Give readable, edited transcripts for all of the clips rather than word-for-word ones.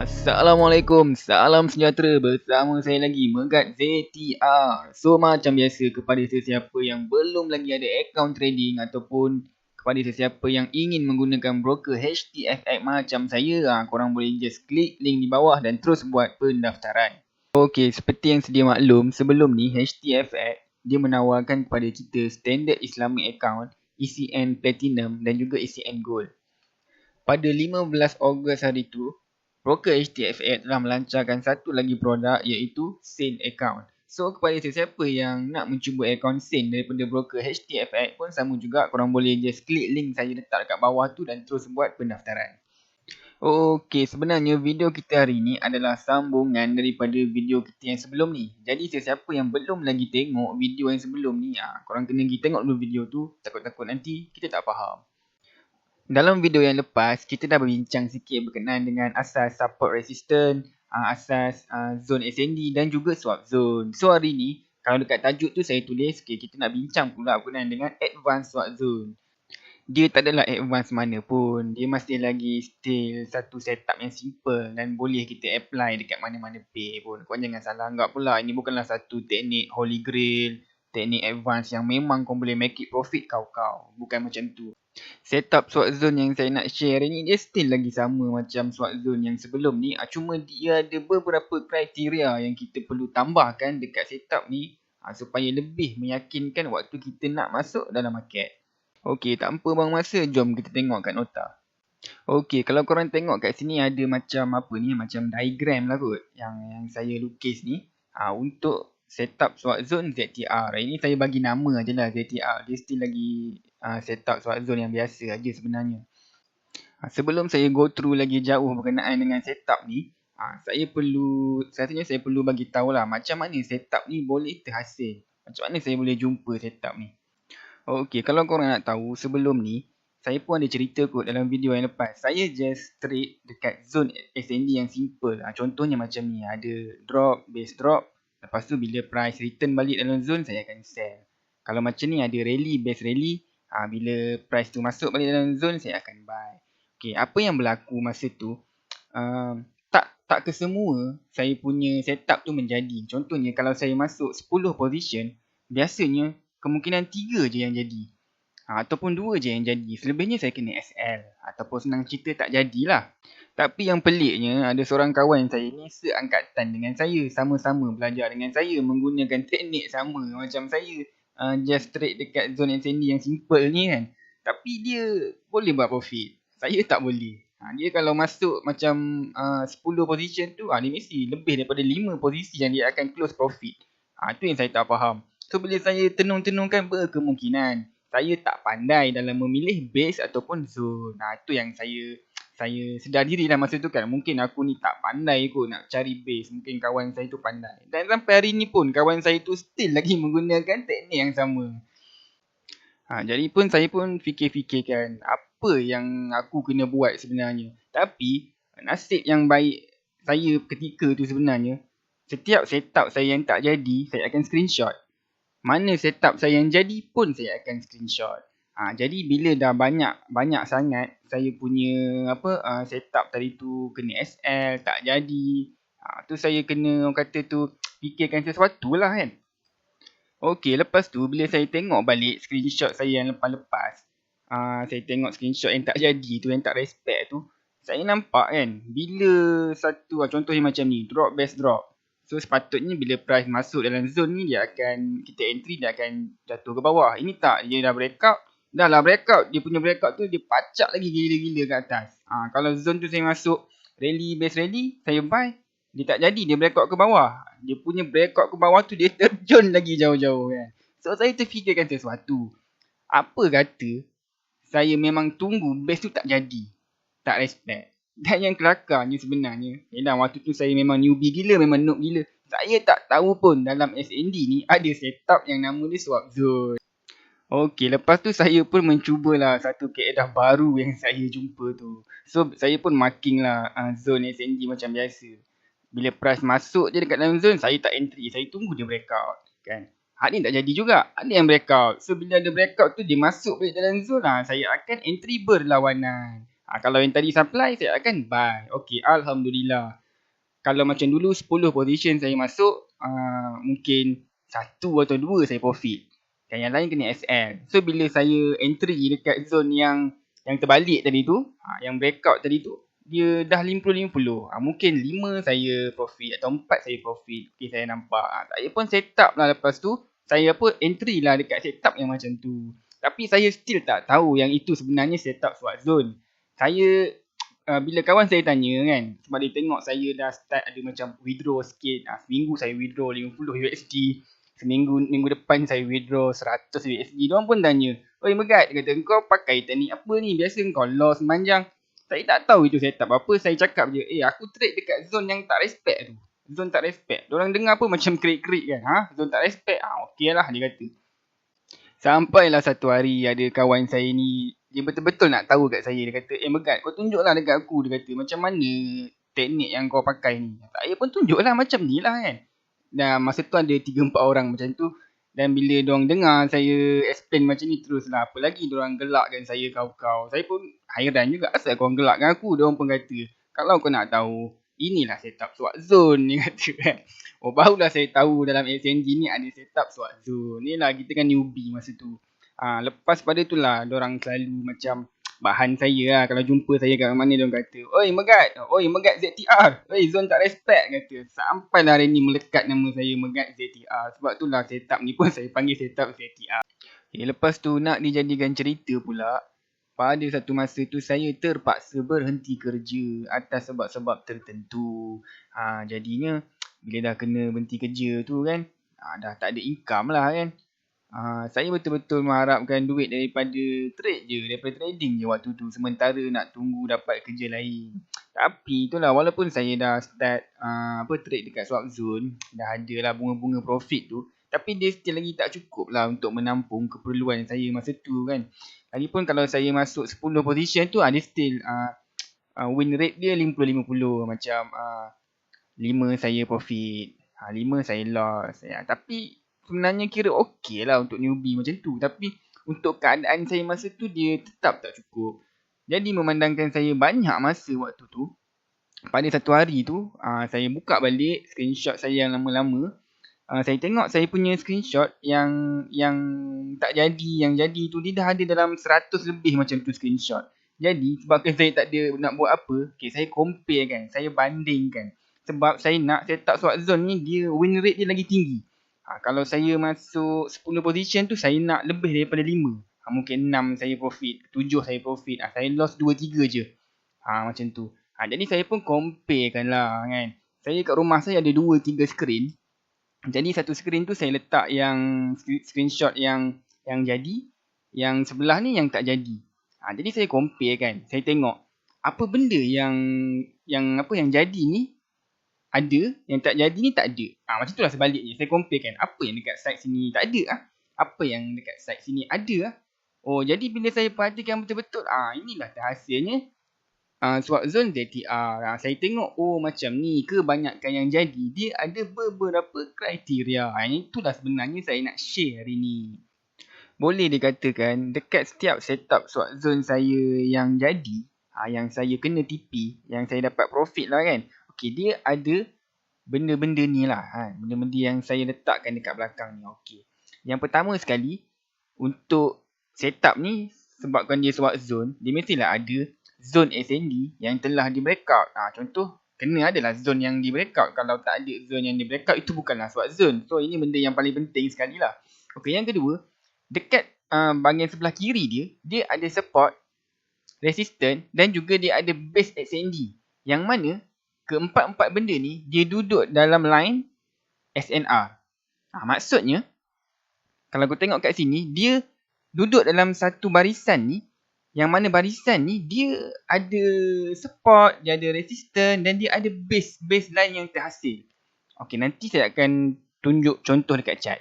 Assalamualaikum, salam sejahtera, bersama saya lagi Megat ZTR. So macam biasa, kepada sesiapa yang belum lagi ada akaun trading ataupun kepada sesiapa yang ingin menggunakan broker HTFX macam saya, korang boleh just klik link di bawah dan terus buat pendaftaran. Okey, seperti yang sedia maklum, sebelum ni HTFX dia menawarkan kepada kita standard Islamic account, ECN Platinum dan juga ECN Gold. Pada 15 Ogos hari itu, broker HTFX telah melancarkan satu lagi produk iaitu Saint Account. So kepada sesiapa yang nak mencuba akaun Saint daripada broker HTFX pun sama juga, korang boleh just klik link saya letak dekat bawah tu dan terus buat pendaftaran. Okey, sebenarnya video kita hari ni adalah sambungan daripada video kita yang sebelum ni. Jadi sesiapa yang belum lagi tengok video yang sebelum ni, korang kena pergi tengok dulu video tu, takut-takut nanti kita tak faham. Dalam video yang lepas, kita dah berbincang sikit berkenaan dengan asas support resistance, asas zone SND dan juga swap zone. So hari ni, kalau dekat tajuk tu saya tulis, kita nak bincang pula berkenaan dengan advanced swap zone. Dia tak adalah advance mana pun. Dia masih lagi still satu setup yang simple dan boleh kita apply dekat mana-mana pay pun. Korang jangan salah anggap pula ini bukanlah satu teknik holy grail, teknik advance yang memang kau boleh make it profit kau-kau. Bukan macam tu. Setup swap zone yang saya nak share ni dia still lagi sama macam swap zone yang sebelum ni. Cuma dia ada beberapa kriteria yang kita perlu tambahkan dekat setup ni supaya lebih meyakinkan waktu kita nak masuk dalam market. Okey, tanpa buang masa, jom kita tengok kat nota. Okey, kalau korang tengok kat sini ada macam apa ni, macam diagram lah kot yang saya lukis ni. Untuk setup swap zone ZTR. Ini saya bagi nama je lah ZTR. Dia still lagi setup swap zone yang biasa aja sebenarnya. Sebelum saya go through lagi jauh berkenaan dengan setup ni, saya perlu bagi tahulah macam mana setup ni boleh terhasil. Macam mana saya boleh jumpa setup ni. Okey, kalau korang nak tahu, sebelum ni saya pun ada cerita kot dalam video yang lepas. Saya just trade dekat zone SND yang simple. Contohnya macam ni, ada drop, base drop. Lepas tu bila price return balik dalam zone, saya akan sell. Kalau macam ni ada rally, base rally. Bila price tu masuk balik dalam zone, saya akan buy. Okey, apa yang berlaku masa tu, tak kesemua saya punya setup tu menjadi. Contohnya kalau saya masuk 10 position, biasanya kemungkinan 3 je yang jadi. Ataupun 2 je yang jadi. Selebihnya saya kena SL. Ataupun senang cerita tak jadilah. Tapi yang peliknya ada seorang kawan saya ni seangkatan dengan saya. Sama-sama belajar dengan saya menggunakan teknik sama macam saya. Just trade dekat zone SND yang simple ni kan. Tapi dia boleh buat profit. Saya tak boleh. Dia kalau masuk macam 10 position tu, dia mesti lebih daripada 5 posisi yang dia akan close profit. Tu yang saya tak faham. So bila saya tenung-tenungkan berkemungkinan saya tak pandai dalam memilih base ataupun zone. Itu yang saya sedar diri lah masa tu kan. Mungkin aku ni tak pandai kot nak cari base. Mungkin kawan saya tu pandai. Dan sampai hari ni pun kawan saya tu still lagi menggunakan teknik yang sama. Jadi pun saya pun fikir-fikirkan apa yang aku kena buat sebenarnya. Tapi nasib yang baik saya ketika tu sebenarnya, setiap setup saya yang tak jadi, saya akan screenshot. Mana setup saya yang jadi pun saya akan screenshot. Jadi bila dah banyak sangat saya punya setup tadi tu kena SL, tak jadi. Tu saya kena orang kata tu fikirkan sesuatu lah kan. Okey, lepas tu bila saya tengok balik screenshot saya yang lepas-lepas, saya tengok screenshot yang tak jadi tu, yang tak respect tu, saya nampak kan bila satu contohnya macam ni, drop base drop. So sepatutnya bila price masuk dalam zone ni kita entry dia akan jatuh ke bawah. Ini tak, dia dah breakout. Dah lah breakout, dia punya breakout tu dia pacak lagi gila-gila kat atas. Kalau zone tu saya masuk rally base rally, saya buy, dia tak jadi, dia breakout ke bawah. Dia punya breakout ke bawah tu dia terjun lagi jauh-jauh kan. So saya terfikirkan sesuatu. Apa kata saya memang tunggu base tu tak jadi, tak respect. Dan yang kelakarnya sebenarnya, waktu tu saya memang newbie gila, memang noob gila. Saya tak tahu pun dalam SND ni ada setup yang nama dia swap zone. Okey, lepas tu saya pun mencubalah satu keedah baru yang saya jumpa tu. So saya pun marking lah zone SND macam biasa. Bila price masuk je dekat dalam zone, saya tak entry. Saya tunggu dia breakout kan. Ni tak jadi juga. Ada yang breakout. So bila ada breakout tu dia masuk balik dalam zone lah, saya akan entry berlawanan. Kalau yang tadi supply, saya akan buy. Okey, Alhamdulillah. Kalau macam dulu 10 position saya masuk, mungkin 1 atau 2 saya profit. Dan yang lain kena SL. So bila saya entry dekat zone yang terbalik tadi tu, yang breakout tadi tu, dia dah 50-50. Mungkin 5 saya profit atau 4 saya profit. Okay, saya nampak. Saya pun set up lah lepas tu. Saya pun entry lah dekat setup yang macam tu. Tapi saya still tak tahu yang itu sebenarnya setup SWAT zone. Saya bila kawan saya tanya kan, sebab dia tengok saya dah start ada macam withdraw sikit. Seminggu saya withdraw 50 USD. Minggu depan saya withdraw 100 USD. Diorang pun tanya, oi Megat, dia kata kau pakai teknik apa ni? Biasa kau loss manjang. Saya tak tahu itu setup apa. Saya cakap je, aku trade dekat zone yang tak respect tu. Zone tak respect. Diorang dengar apa macam krik-krik kan. Zone tak respect. Okey lah dia kata. Sampailah satu hari ada kawan saya ni, dia betul-betul nak tahu kat saya. Dia kata, Megat, kau tunjuklah dekat aku. Dia kata, macam mana teknik yang kau pakai ni. Saya pun tunjuklah macam ni lah kan. Dan masa tu ada 3-4 orang macam tu. Dan bila diorang dengar saya explain macam ni terus lah. Apa lagi diorang gelakkan saya kau-kau. Saya pun hairan juga. Asal korang gelakkan aku. Diorang pun kata, kalau kau nak tahu, inilah setup SWAT zone. Dia kata kan. Barulah saya tahu dalam XNG ni ada setup SWAT zone. Ni lah kita kan newbie masa tu. Lepas pada tu lah diorang selalu macam bahan saya lah. Kalau jumpa saya kat mana diorang kata, oi Megat ZTR. Oi zone tak respect kata. Sampai lah hari ni melekat nama saya Megat ZTR. Sebab tu lah setup ni pun saya panggil setup ZTR. Lepas tu nak dijadikan cerita pula. Pada satu masa tu saya terpaksa berhenti kerja atas sebab-sebab tertentu. Jadinya bila dah kena berhenti kerja tu kan, dah tak ada income lah kan. Saya betul-betul mengharapkan duit daripada trade je, daripada trading je waktu tu. Sementara nak tunggu dapat kerja lain. Tapi itulah, walaupun saya dah start trade dekat swap zone, dah ada lah bunga-bunga profit tu. Tapi dia still lagi tak cukup lah untuk menampung keperluan saya masa tu kan. Lagipun kalau saya masuk 10 position tu, dia still win rate dia 50-50. Macam 5 saya profit, 5 saya loss. Tapi sebenarnya kira okey lah untuk newbie macam tu. Tapi untuk keadaan saya masa tu dia tetap tak cukup. Jadi memandangkan saya banyak masa waktu tu, pada satu hari tu saya buka balik screenshot saya yang lama-lama. Saya tengok saya punya screenshot yang tak jadi, yang jadi tu dia dah ada dalam 100 lebih macam tu screenshot. Jadi sebabkan saya tak ada nak buat apa, saya compare kan, saya bandingkan. Sebab saya nak setup SWAT zone ni dia win rate dia lagi tinggi. Kalau saya masuk 10 position tu saya nak lebih daripada 5. Mungkin 6 saya profit, 7 saya profit. Saya loss 2-3 je. Macam tu. Jadi saya pun compare kan lah kan. Saya kat rumah saya ada 2-3 screen. Jadi satu screen tu saya letak yang screenshot yang jadi, yang sebelah ni yang tak jadi. Jadi saya compare kan. Saya tengok apa benda yang jadi ni ada, yang tak jadi ni tak ada. Macam itulah sebaliknya. Saya compare kan. Apa yang dekat side sini tak ada apa yang dekat side sini ada jadi bila saya perhatikan betul-betul, inilah hasilnya. Swap zone ZTR. Saya tengok macam ni kebanyakan yang jadi dia ada beberapa kriteria. Itulah sebenarnya saya nak share hari ni. Boleh dikatakan dekat setiap setup swap zone saya yang jadi, yang saya kena TP, yang saya dapat profit lah kan. Okey, dia ada benda-benda ni lah. Benda-benda yang saya letakkan dekat belakang ni. Okey. Yang pertama sekali, untuk setup ni, sebabkan dia swap zone, dia mestilah ada zone SND yang telah di breakout. Contoh, kena adalah zone yang di breakout. Kalau tak ada zone yang di breakout, itu bukanlah swap zone. So, ini benda yang paling penting sekali lah. Okey, yang kedua, dekat bahagian sebelah kiri dia ada support, resistance dan juga dia ada base SND. Yang mana, keempat-empat benda ni, dia duduk dalam line SNR. Maksudnya, kalau kau tengok kat sini, dia duduk dalam satu barisan ni, yang mana barisan ni dia ada support, dia ada resistance dan dia ada baseline yang terhasil. Okey, nanti saya akan tunjuk contoh dekat chart.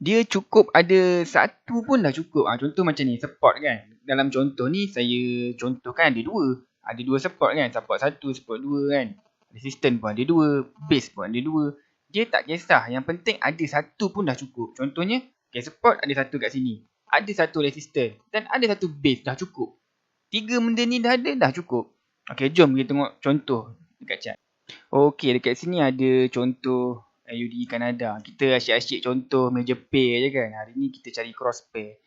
Dia cukup ada satu pun dah cukup. Contoh macam ni, support kan. Dalam contoh ni saya contohkan ada dua. Ada dua support kan. Support 1, support 2 kan. Resistance pun ada 2, base pun ada 2. Dia tak kisah. Yang penting ada satu pun dah cukup. Contohnya, support ada satu kat sini. Ada satu resistance dan ada satu base, dah cukup. 3 benda ni dah ada, dah cukup. Okay, jom kita tengok contoh dekat chat. Okay, dekat sini ada contoh UDE Canada. Kita asyik-asyik contoh meja pair je kan. Hari ni kita cari cross pair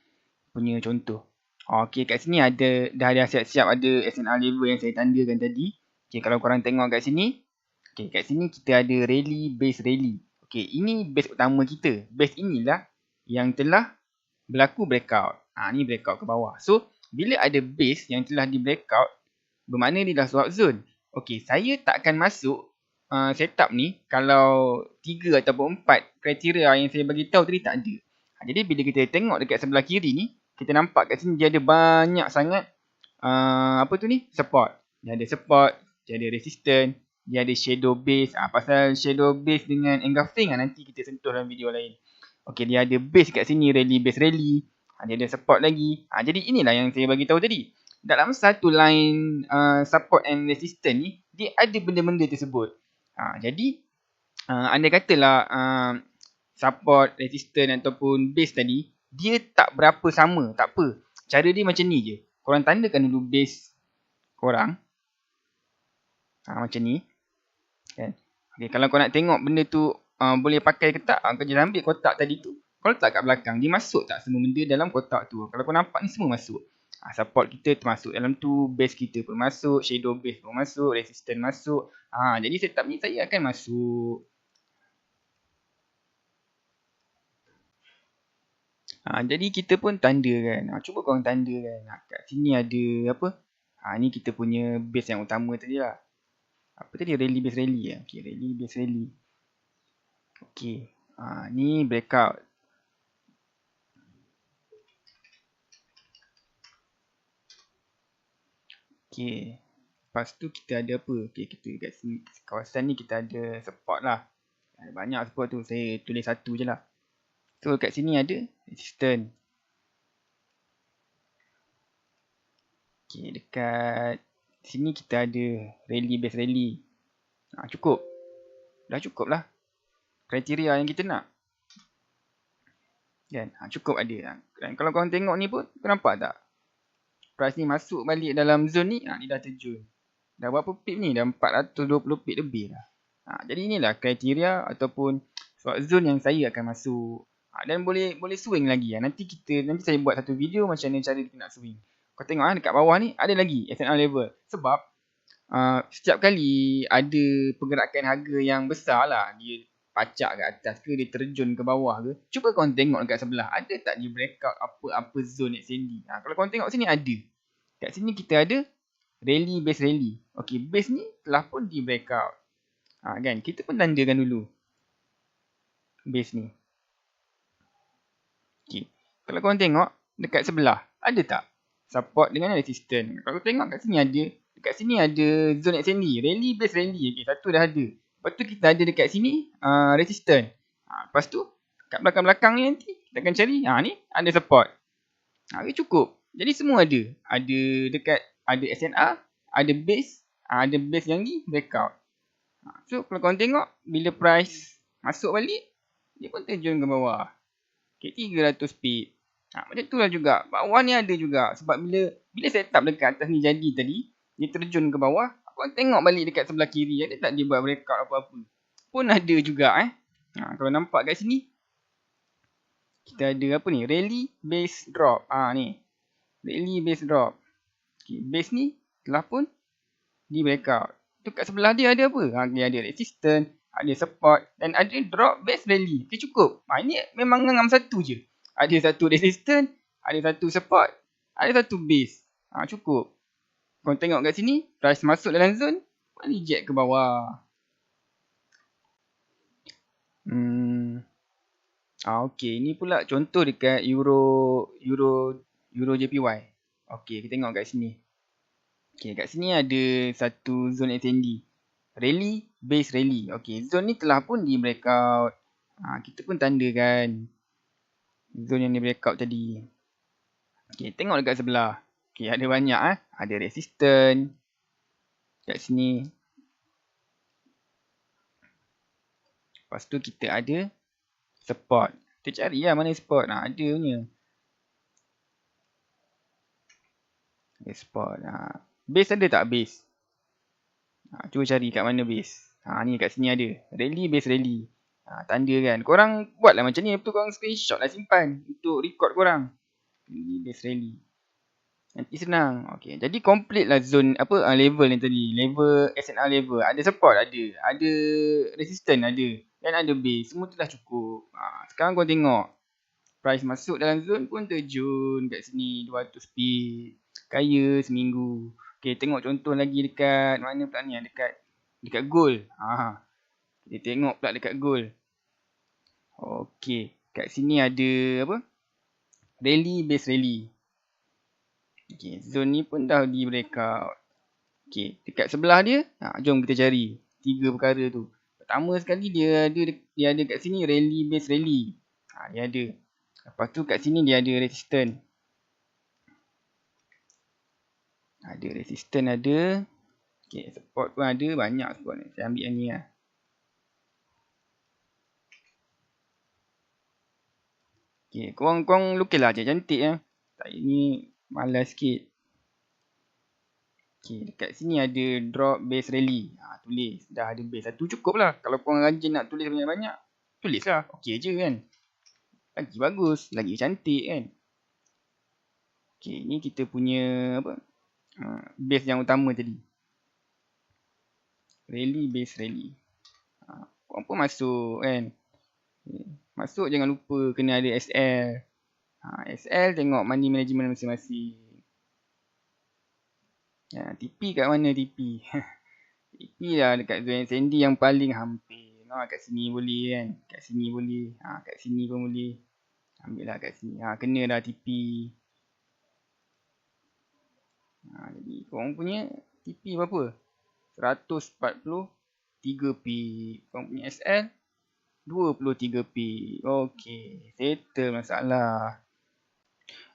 punya contoh. Okay, kat sini dah ada siap-siap ada SNR level yang saya tandakan tadi. Okay, kalau korang tengok kat sini. Okay, kat sini kita ada rally, base rally. Okay, ini base utama kita. Base inilah yang telah berlaku breakout. Ni breakout ke bawah. So, bila ada base yang telah di breakout, bermakna dia dah swap zone. Okay, saya tak akan masuk setup ni kalau 3 ataupun 4 kriteria yang saya bagi tahu tadi tak ada. Jadi bila kita tengok dekat sebelah kiri ni, kita nampak kat sini dia ada banyak sangat support. Dia ada support, dia ada resistance, dia ada shadow base. Pasal shadow base dengan engulfing nanti kita sentuh dalam video lain. Okay, dia ada base kat sini, rally base rally. Dia ada support lagi. Jadi inilah yang saya bagi tahu tadi. Dalam satu line support and resistance ni, dia ada benda-benda tersebut. Jadi anda katalah support, resistance ataupun base tadi, dia tak berapa sama. Tak apa. Cara dia macam ni je. Korang tandakan dulu base korang. Macam ni. Kan? Okay, kalau korang nak tengok benda tu boleh pakai ke tak, kau jangan ambil kotak tadi tu. Kau letak kat belakang. Dia masuk tak semua benda dalam kotak tu? Kalau kau nampak ni semua masuk. Support kita termasuk dalam tu. Base kita pun masuk. Shadow base pun masuk. Resistance masuk. Jadi setup ni saya akan masuk. Jadi kita pun tanda kan. Cuba korang tanda kan. Kat sini ada apa? Ni kita punya base yang utama tadi lah. Apa tadi? Rally base rally. Okay, rally base rally. Okay. Ni breakout. Okay. Lepas tu kita ada apa? Okay, kita kat sini, kawasan ni kita ada support lah. Ada banyak support tu. Saya tulis satu je lah. So kat sini ada resistance. Okay, dekat sini kita ada rally base rally. Cukup. Dah cukup lah. Kriteria yang kita nak. Kan? Cukup ada. Dan kalau korang tengok ni pun, kau nampak tak? Price ni masuk balik dalam zone ni, ni dah terjun. Dah berapa pip ni? Dah 420 pip lebih dah. Jadi inilah kriteria ataupun swap zone yang saya akan masuk. Dan boleh swing lagi. Nanti saya buat satu video macam mana cara kita nak swing. Kau tengok dekat bawah ni ada lagi SNR level. Sebab setiap kali ada pergerakan harga yang besar lah. Dia pacak ke atas ke, dia terjun ke bawah ke. Cuba korang tengok dekat sebelah. Ada tak dia breakout apa-apa zone XND. Kalau korang tengok sini ada. Kat sini kita ada rally base rally. Okay, base ni telah pun di breakout. Kan, kita pun tandakan dulu base ni. Okay, kalau korang tengok dekat sebelah, ada tak support dengan resistance? Kalau tengok kat sini ada. Dekat sini ada zone XND, rally base rally. Okay, satu dah ada. Lepas tu kita ada dekat sini resistance. Lepas tu kat belakang-belakang ni nanti kita akan cari. Ni ada support. Okay, cukup. Jadi semua ada. Ada SNR, ada base, ada base yang ni breakout. So kalau korang tengok bila price masuk balik, dia pun terjun ke bawah. Okay, 300 pip. Macam tu lah juga. Bawah ni ada juga. Sebab bila setup dekat atas ni jadi tadi, dia terjun ke bawah. Korang tengok balik dekat sebelah kiri. Ada tak dia buat breakout apa-apa? Pun ada juga. Kalau nampak kat sini, kita ada apa ni? Rally base drop. Ni. Rally base drop. Okay, base ni telah pun di breakout. Tu kat sebelah dia ada apa? Dia ada resistance, ada support dan ada drop base rally. Okay, cukup. Ini memang ngam satu je. Ada satu resistance, ada satu support, ada satu base. Cukup. Kau tengok kat sini, price masuk dalam zone, reject ke bawah. Okay, ni pula contoh dekat Euro JPY. Okay, kita tengok kat sini. Okay, kat sini ada satu zone XND. Rally, base rally. Okay, zone ni telah pun di breakout. Kita pun tandakan zone yang di breakout tadi. Okay, tengok dekat sebelah. Okay, ada banyak. Ada resistance. Kat sini. Lepas tu kita ada support. Kita cari lah mana support. Ada punya. Support. Base ada tak base? Cuba cari kat mana base. Ni kat sini ada. Rally, base rally. Tanda kan. Korang buatlah macam ni. Lepas tu korang screenshot lah simpan. Untuk record korang. Rally, base rally. Nanti senang. Okay. Jadi complete lah zone level ni tadi. Level SNR level. Ada support ada. Ada resistance ada. Dan ada base. Semua tu dah cukup. Sekarang kau tengok. Price masuk dalam zone pun terjun kat sini 200 speed. Kaya seminggu. Okay, tengok contoh lagi dekat mana pula ni? Dekat gold. Kita tengok pula dekat gold. Okay, kat sini ada apa? Rally, base rally. Okay, zone ni pun dah di breakout. Okay, dekat sebelah dia, jom kita cari 3 perkara tu. Pertama sekali dia ada kat sini rally, base rally. Dia ada. Lepas tu kat sini dia ada resistance. Ada resistance ada. Okay, support pun ada. Banyak support ni. Saya ambil yang ni lah. Okay, korang lukis lah cantik lah. Saya ni malas sikit. Okay, dekat sini ada drop base rally. Tulis. Dah ada base. Satu cukup lah. Kalau korang rajin nak tulis banyak-banyak, tulis lah. Okay je kan. Lagi bagus. Lagi cantik kan. Okay, ni kita punya base yang utama tadi. Rally, base rally. Korang pun masuk kan. Masuk jangan lupa kena ada SL. SL tengok money management masing-masing. TP kat mana TP? TP lah dekat zone SND yang paling hampir. Kat sini boleh kan. Kat sini boleh. Kat sini pun boleh. Ambil lah kat sini. Kena dah TP. Jadi korang punya TP berapa? 143 P. Korang punya SL 23 P. Okay. Settle masalah.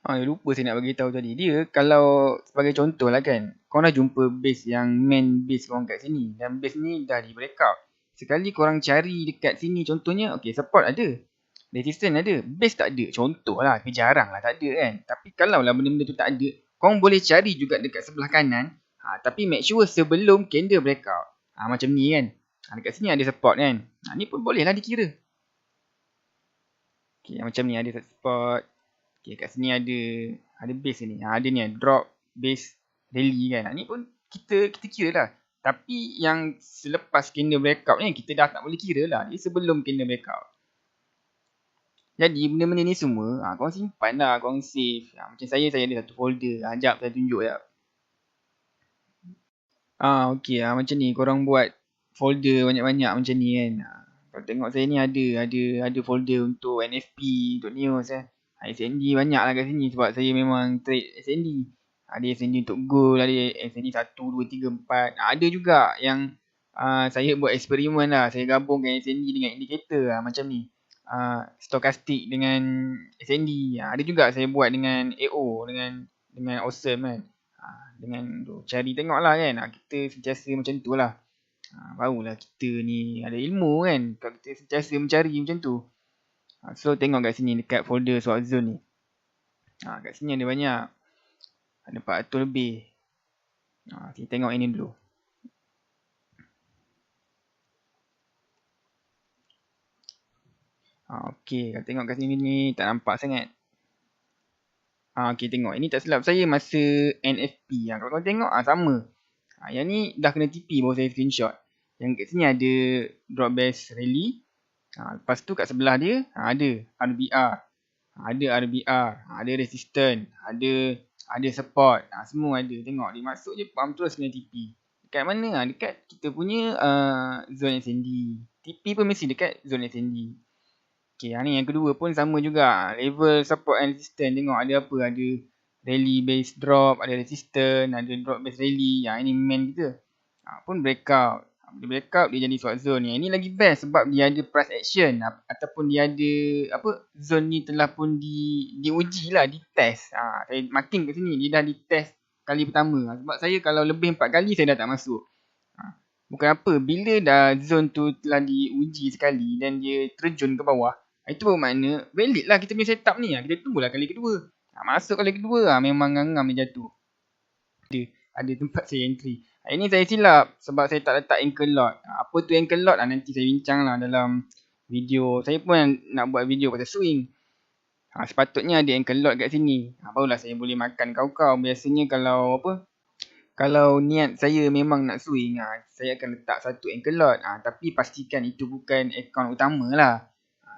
Lupa saya nak bagi tahu tadi. Dia kalau sebagai contoh lah kan. Korang dah jumpa base yang main base korang kat sini. Dan base ni dah di breakout. Sekali korang cari dekat sini contohnya. Okay, support ada. Resistance ada. Base tak ada. Contoh lah. Tapi jarang lah tak ada kan. Tapi kalau lah benda-benda tu tak ada. Korang boleh cari juga dekat sebelah kanan. Tapi make sure sebelum candle breakout. Macam ni kan. Dekat sini ada support kan. Ni pun boleh lah dikira. Okay, macam ni ada support. Okay, kat sini ada base ni. Ada ni drop base rally kan. Ni pun kita kira lah. Tapi yang selepas candle breakout ni kita dah tak boleh kira lah. Dia sebelum candle breakout. Jadi benda-benda ni semua korang simpan lah. Korang save. Macam saya ada satu folder. Sekejap saya tunjuk sekejap. Okay macam ni. Korang buat folder banyak-banyak macam ni kan. Kalau tengok saya ni ada folder untuk NFP, untuk news SND banyak lah kat sini sebab saya memang trade SND. Ada SND untuk gold, ada SND 1, 2, 3, 4. Ada juga yang saya buat eksperimen lah. Saya gabungkan SND dengan indikator macam ni. Stokastik dengan SND. Ada juga saya buat dengan AO, dengan Awesome kan. Dengan cari tengok lah kan. Kita sentiasa macam tu lah. Barulah kita ni ada ilmu kan. Kalau kita sentiasa mencari macam tu. So tengok kat sini dekat folder swap zone ni. Kat sini ada banyak. Ada 400 lebih. Kita tengok ini dulu. Okay, kalau tengok kat sini ni tak nampak sangat. Okay, tengok. Ini tak silap saya masa NFP. Kalau korang tengok sama. Yang ni dah kena TP baru saya screenshot. Yang kat sini ada drop base rally. Lepas tu kat sebelah dia ada RBR. Ada RBR, ada resistance, ada support. Semua ada. Tengok dia masuk je pump terus kena TP. Dekat mana? Dekat kita punya zone SND. TP pun mesti dekat zone SND. Okay, ni yang kedua pun sama juga. Level support and resistance. Tengok ada apa? Ada rally base drop, ada resistance, ada drop base rally. Ini main kita. Pun breakout. Dia breakout dia jadi swap zone ni. Ini lagi best sebab dia ada price action ataupun dia ada zone ni telah pun diuji lah, ditest. Saya marking kat sini dia dah ditest kali pertama. Sebab saya kalau lebih 4 kali saya dah tak masuk. Bukan apa, bila dah zone tu telah diuji sekali dan dia terjun ke bawah, itu bermakna valid lah kita punya setup ni. Kita tunggulah kali kedua. Masuk kali kedua memang ngam dia jatuh. Ada tempat saya entry. Hari ni saya silap sebab saya tak letak ankle lock. Apa tu ankle lock nanti saya bincang lah dalam video. Saya pun nak buat video pasal swing. Sepatutnya ada ankle lock kat sini. Barulah saya boleh makan kau-kau. Biasanya kalau niat saya memang nak swing, saya akan letak satu ankle lock. Tapi pastikan itu bukan akaun utama lah.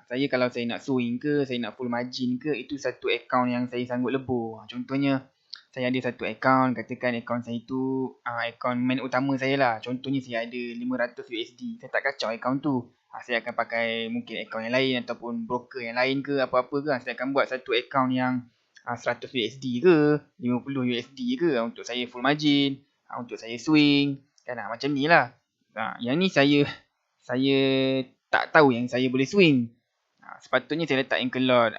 Saya kalau saya nak swing ke, saya nak full margin ke, itu satu akaun yang saya sanggup lebur. Contohnya, saya ada satu akaun, katakan akaun saya tu akaun main utama saya lah. Contohnya saya ada 500 USD. Saya tak kacau akaun tu. Saya akan pakai mungkin akaun yang lain ataupun broker yang lain ke apa-apa ke. Saya akan buat satu akaun yang 100 USD ke, 50 USD ke untuk saya full margin, untuk saya swing. Kan macam ni lah. Yang ni saya tak tahu yang saya boleh swing. Sepatutnya saya letak ankle lock.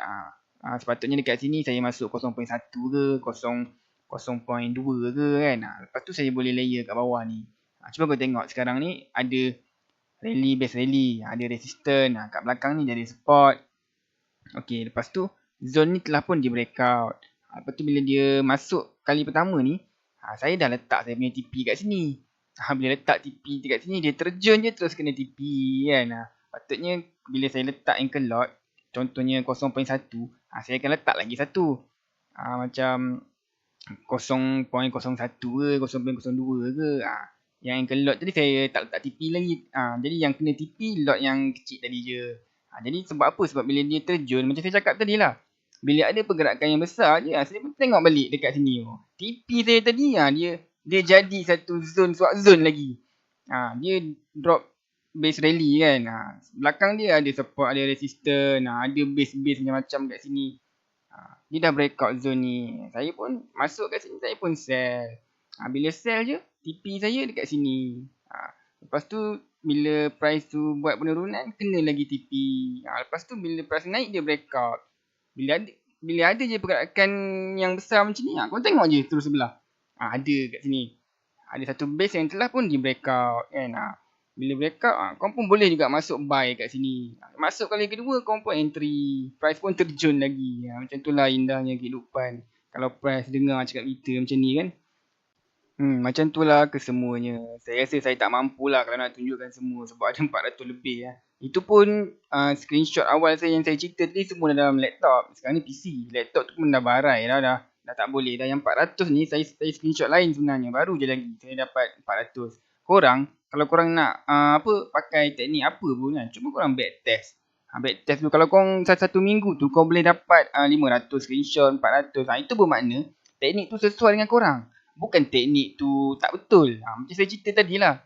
Sepatutnya dekat sini saya masuk 0.1 ke 0.2 ke kan. Lepas tu saya boleh layer kat bawah ni. Cuba kau tengok sekarang ni ada rally base rally, ada resistance, kat belakang ni ada support. Okey, lepas tu zone ni telah pun di breakout. Lepas tu bila dia masuk kali pertama ni, saya dah letak saya punya TP kat sini. Bila letak TP dekat sini, dia terjun je terus kena TP kan. Patutnya bila saya letak ankle lock, contohnya 0.1, saya akan letak lagi satu. Macam 0.01 ke, 0.02 ke. Yang ankle lock tadi saya tak letak TP lagi. Jadi yang kena TP lock yang kecil tadi je. Jadi sebab apa? Sebab bila dia terjun, macam saya cakap tadi lah. Bila ada pergerakan yang besar je, saya pun tengok balik dekat sini. TP saya tadi, dia jadi satu zone, swap zone lagi. Dia drop base rally kan. Belakang dia ada support, ada resistance, ada base-base macam-macam kat sini. Dia dah breakout zone ni. Saya pun masuk kat sini, saya pun sell. Bila sell je, TP saya dekat sini. Lepas tu bila price tu buat penurunan, kena lagi TP. Lepas tu bila price naik, dia breakout. Bila ada je pergerakan yang besar macam ni, kau tengok je terus sebelah. Ada kat sini. Ada satu base yang telah pun di breakout kan. Bila breakout, kau pun boleh juga masuk buy kat sini. Masuk kali kedua, kau pun entry. Price pun terjun lagi. Macam tu lah indahnya kehidupan. Kalau price dengar cakap kita macam ni kan. Macam tu lah kesemuanya. Saya rasa saya tak mampu lah kalau nak tunjukkan semua sebab ada 400 lebih ya. Itu pun screenshot awal saya yang saya cerita tadi semua dalam laptop. Sekarang ni PC. Laptop tu pun dah barai dah tak boleh dah. Yang 400 ni saya screenshot lain sebenarnya. Baru je lagi saya dapat 400. Korang kalau korang nak pakai teknik apa pun kan, cuma korang backtest. Backtest tu kalau korang satu minggu tu kau boleh dapat 500 screenshot, 400. Itu bermakna teknik tu sesuai dengan korang. Bukan teknik tu tak betul. Macam saya cerita tadi lah.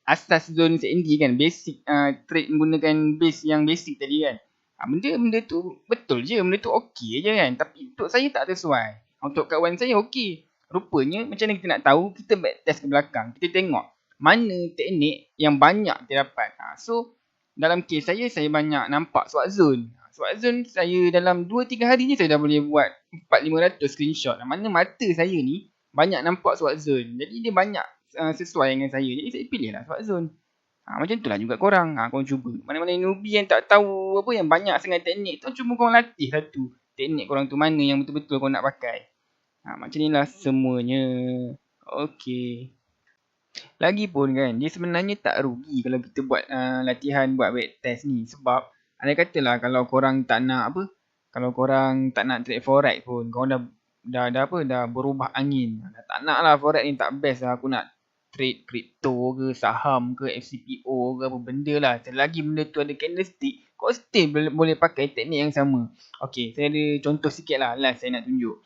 Asas zone CND kan. Basic trade menggunakan base yang basic tadi kan. Benda tu betul je. Benda tu okey je kan. Tapi untuk saya tak sesuai. Untuk kawan saya okey. Rupanya macam mana kita nak tahu. Kita backtest ke belakang. Kita tengok mana teknik yang banyak kita dapat. So dalam case saya banyak nampak swap zone. Swap zone saya dalam 2-3 hari ni saya dah boleh buat 400-500 screenshot. Mana mata saya ni banyak nampak swap zone. Jadi dia banyak sesuai dengan saya. Jadi saya pilih lah swap zone. Macam tu lah juga korang. Korang cuba. Mana-mana newbie yang tak tahu apa yang banyak sangat teknik tu, cuma korang latih satu. Teknik korang tu mana yang betul-betul korang nak pakai. Macam ni lah semuanya. Okay. Lagipun kan, dia sebenarnya tak rugi kalau kita buat latihan buat backtest ni. Sebab, andai katalah kalau korang tak nak kalau korang tak nak trade forex pun, korang dah berubah angin. Dah tak nak lah forex ni, tak best lah aku nak trade crypto ke, saham ke, FCPO ke apa benda lah. Selagi benda tu ada candlestick, kau still boleh pakai teknik yang sama. Okay, saya ada contoh sikit lah. Last saya nak tunjuk.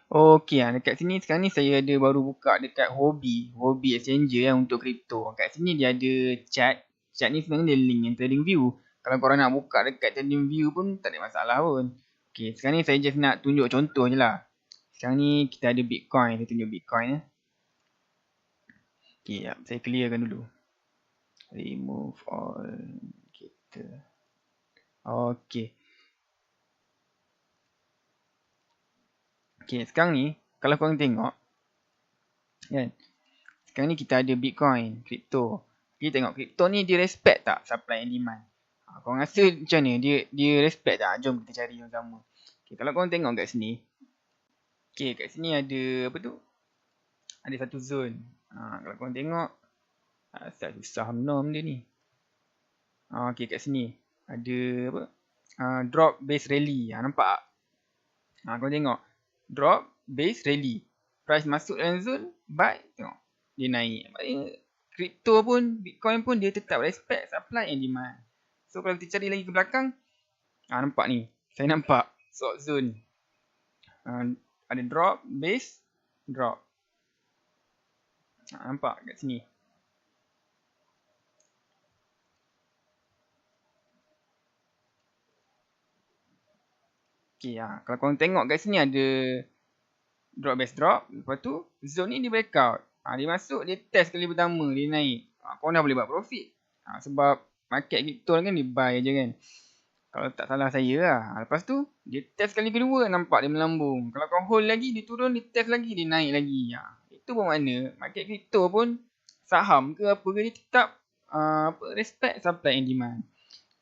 Okay, dekat sini sekarang ni saya ada baru buka dekat Huobi Exchanger untuk crypto. Kat sini dia ada chart. Chart ni sebenarnya dia link yang TradingView. Kalau korang nak buka dekat TradingView pun tak ada masalah pun. Okay, sekarang ni saya just nak tunjuk contoh je lah. Sekarang ni kita ada Bitcoin. Saya tunjuk Bitcoin ya. Okay, saya clearkan dulu. Remove all kita. Okay. Okay, sekarang ni kalau korang tengok kan, sekarang ni kita ada Bitcoin, crypto. Kita tengok crypto ni dia respect tak supply and demand. Korang rasa macam ni? Dia respect tak? Jom kita cari yang sama. Okay, kalau korang tengok kat sini, Okay, kat sini ada apa tu? Ada satu zone. Kalau korang tengok, asal susah nom dia ni. Okay, kat sini ada apa? Drop base rally. Nampak tak? Korang tengok. Drop base rally. Price masuk dalam zone, buy, tengok. Dia naik. Maknanya crypto pun, Bitcoin pun dia tetap respect supply and demand. So kalau kita cari lagi ke belakang, nampak ni. Saya nampak short zone. Ada drop, base, drop. Nampak kat sini. Okay, kalau korang tengok kat sini ada drop, base, drop. Lepas tu zone ni dia breakout. Dia masuk, dia test kali pertama, dia naik. Korang dah boleh buat profit. Sebab market crypto kan dia buy je kan. Kalau tak salah saya lah. Lepas tu dia test kali kedua, nampak dia melambung. Kalau korang hold lagi, dia turun, dia test lagi, dia naik lagi. Itu bermakna market crypto pun, saham ke apa ke, dia tetap respect supply and demand.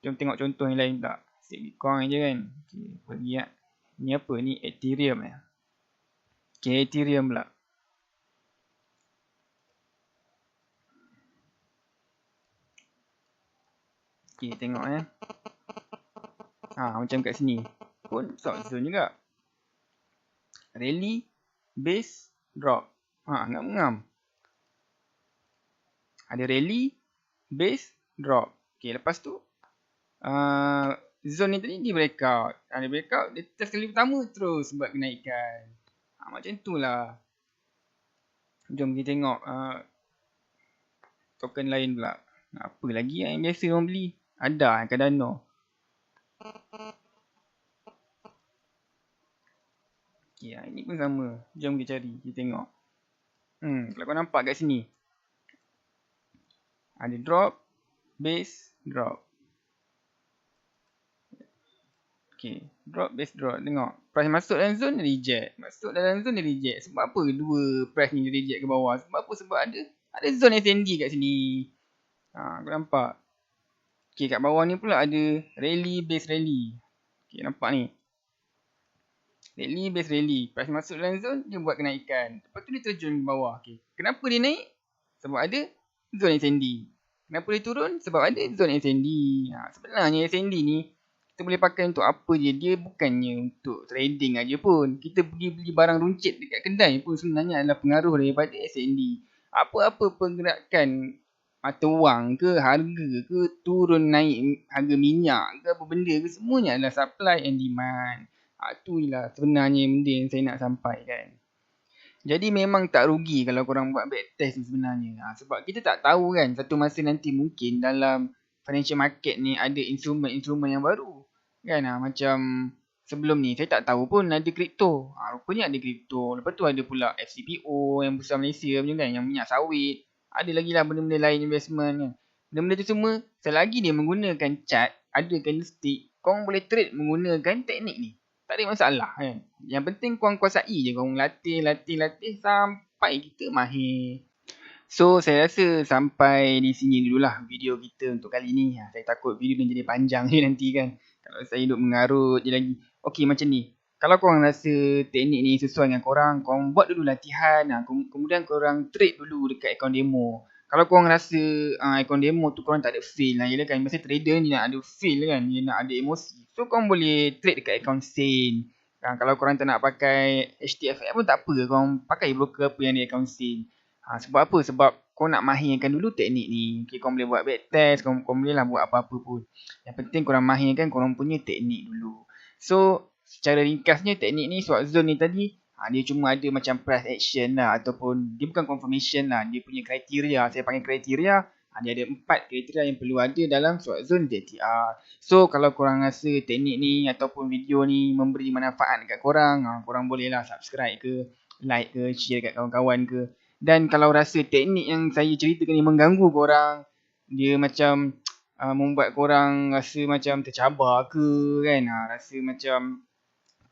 Jom tengok contoh yang lain tak. Bitcoin je kan. Okay, pergi lah. Ni apa ni? Ethereum Okay, Ethereum pula. Okay, tengok macam kat sini. Pun short zone juga. Rally, base, drop. Ngam-ngam. Ada rally, base, drop. Okay, lepas tu zone ni tadi dia breakout. Dia breakout, dia test kali pertama terus buat kenaikan. Macam tu lah. Jom kita tengok token lain pula. Apa lagi yang biasa orang beli? Ada Cardano. Okay, ini pun sama. Jom kita cari, kita tengok. Kalau kau nampak kat sini, ada drop, base, drop. Okay, drop, base, drop. Tengok, price masuk dalam zone, dia reject. Masuk dalam zone, dia reject. Sebab apa dua price ni dia reject ke bawah? Sebab apa? Sebab ada zone SND kat sini. Kau nampak? Okay, kat bawah ni pula ada rally, base, rally. Okay, nampak ni. Rally, base, rally. Price masuk dalam zone, dia buat kenaikan. Lepas tu dia terjun ke bawah. Okay. Kenapa dia naik? Sebab ada zone SND. Kenapa dia turun? Sebab ada zone SND. Sebenarnya SND ni, kita boleh pakai untuk apa je. Dia bukannya untuk trading aja pun. Kita pergi beli barang runcit dekat kedai pun sebenarnya adalah pengaruh daripada SND. Apa-apa pergerakan mata wang ke, harga ke, turun naik harga minyak ke, apa benda ke, semuanya adalah supply and demand. Itulah sebenarnya benda yang saya nak sampaikan. Jadi memang tak rugi kalau korang buat backtest ni sebenarnya. Sebab kita tak tahu kan, satu masa nanti mungkin dalam financial market ni ada instrumen-instrumen yang baru. Kan macam sebelum ni saya tak tahu pun ada kripto. Rupanya ada kripto. Lepas tu ada pula FCPO yang besar Malaysia macam kan, yang minyak sawit. Ada lagi lah benda-benda lain investment kan. Benda-benda tu semua selagi dia menggunakan chart, ada candlestick, korang boleh trade menggunakan teknik ni. Tak ada masalah kan. Yang penting korang kuasai je. Korang latih sampai kita mahir. So saya rasa sampai di sini dululah video kita untuk kali ni. Saya takut video ni jadi panjang je nanti kan. Kalau saya duduk mengarut je lagi. Okey macam ni. Kalau korang rasa teknik ni sesuai dengan korang buat dulu latihan. Kemudian korang trade dulu dekat akaun demo. Kalau korang rasa akaun demo tu korang tak ada feel lah. Yelah kan, biasa trader ni nak ada feel kan. Dia nak ada emosi. So korang boleh trade dekat akaun Sane. Kalau korang tak nak pakai HTFX pun tak apa. Korang pakai broker apa yang ada akaun Sane. Sebab apa? Sebab korang nak mahirkan dulu teknik ni. Okay, korang boleh buat backtest. Korang boleh lah buat apa-apa pun. Yang penting korang mahirkan korang punya teknik dulu. So secara ringkasnya teknik ni, short zone ni tadi, dia cuma ada macam price action lah. Ataupun dia bukan confirmation lah. Dia punya kriteria. Saya panggil kriteria. Dia ada 4 kriteria yang perlu ada dalam short zone ZTR. So kalau korang rasa teknik ni ataupun video ni memberi manfaat dekat korang, korang boleh lah subscribe ke, like ke, share kat kawan-kawan ke. Dan kalau rasa teknik yang saya ceritakan ni mengganggu korang, dia macam membuat korang rasa macam tercabar ke kan, rasa macam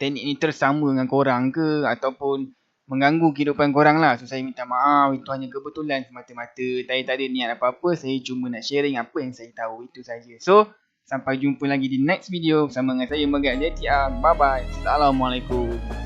teknik ni tersama dengan korang ke, ataupun mengganggu kehidupan korang lah. So saya minta maaf, itu hanya kebetulan semata-mata. Saya tak ada niat apa-apa, saya cuma nak sharing apa yang saya tahu, itu saja. So sampai jumpa lagi di next video bersama dengan saya Megat ZTR. Bye bye. Assalamualaikum.